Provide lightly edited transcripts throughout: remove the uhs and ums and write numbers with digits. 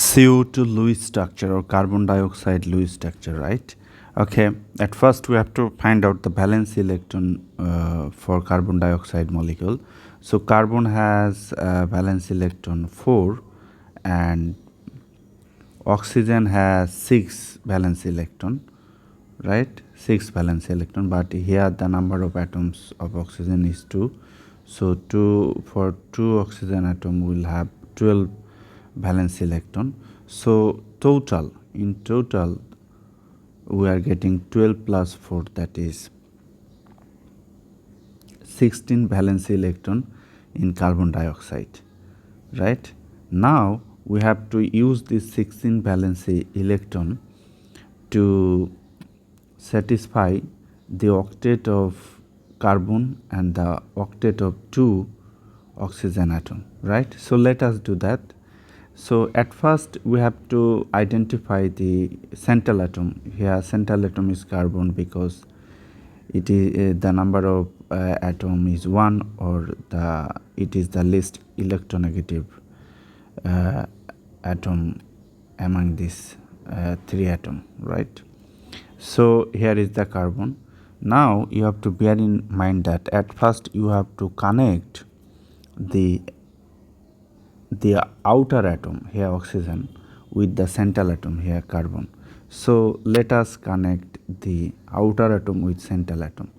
CO2 Lewis structure or carbon dioxide Lewis structure, right? Okay, at first we have to find out the valence electron for carbon dioxide molecule. So carbon has valence electron 4 and oxygen has 6 valence electron, right? 6 valence electron, but here the number of atoms of oxygen is 2. So for 2 oxygen atom will have 12 valence electron. So in total we are getting 12 plus 4, that is 16 valence electron in carbon dioxide, right? Now we have to use this 16 valence electron to satisfy the octet of carbon and the octet of 2 oxygen atom, right? So let us do that. So at first we have to identify the central atom. Here central atom is carbon because it is the number of atom is 1, or it is the least electronegative atom among these 3 atom, right? So here is the carbon. Now you have to bear in mind that at first you have to connect the outer atom, here oxygen, with the central atom, here carbon. So let us connect the outer atom with central atom.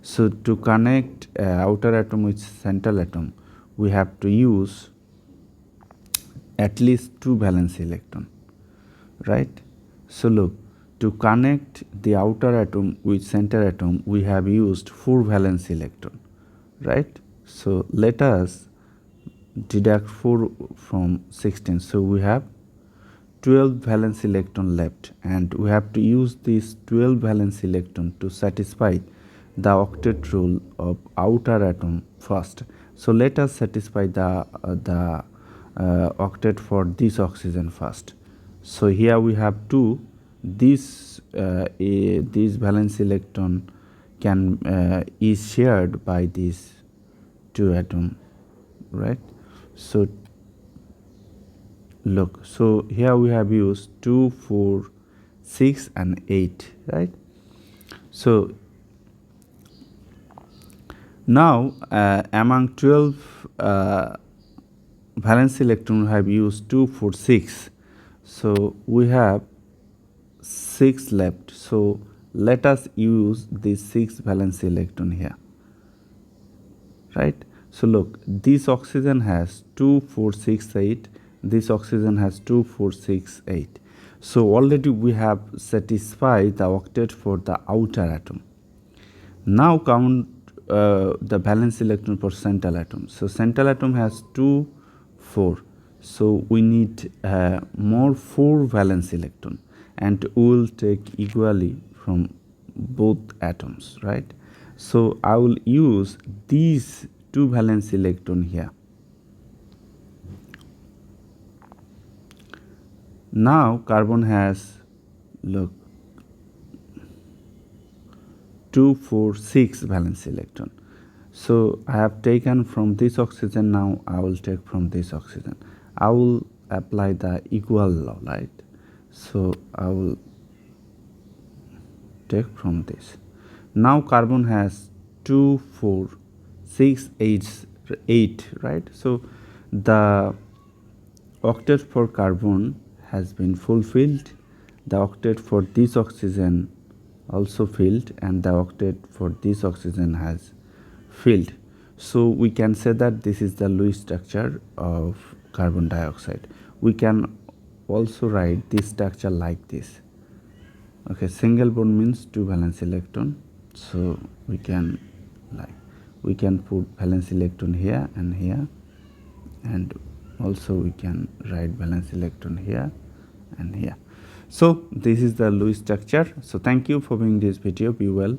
So to connect outer atom with central atom, we have to use at least 2 valence electron, right? So look, to connect the outer atom with center atom, we have used 4 valence electron, right? So let us deduct 4 from 16. So we have 12 valence electron left, and we have to use this 12 valence electron to satisfy the octet rule of outer atom first. So let us satisfy the octet for this oxygen first. So here we have 2. This valence electron is shared by these 2 atom, right? So look, so here we have used 2, 4, 6 and 8, right? So now among 12 valence electron we have used 2, 4, 6. So we have 6 left. So let us use this 6 valence electron here, right? So look, this oxygen has 2, 4, 6, 8. This oxygen has 2, 4, 6, 8. So already we have satisfied the octet for the outer atom. Now count the valence electron for central atom. So central atom has 2, 4. So we need more 4 valence electron, and we will take equally from both atoms, right? So I will use these 2 valence electron here. Now carbon has, look, 2, 4, 6 valence electron. So I have taken from this oxygen. Now I will take from this oxygen. I will apply the equal law, right? So I will take from this. Now carbon has 2, 4, 6, 8, right? So the octet for carbon has been fulfilled. The octet for this oxygen also filled, and the octet for this oxygen has filled. So we can say that this is the Lewis structure of carbon dioxide. We can also write this structure like this. Okay, single bond means 2 valence electron. So we can put valence electron here, and also we can write valence electron here and here. So this is the Lewis structure. So thank you for viewing this video. Be well.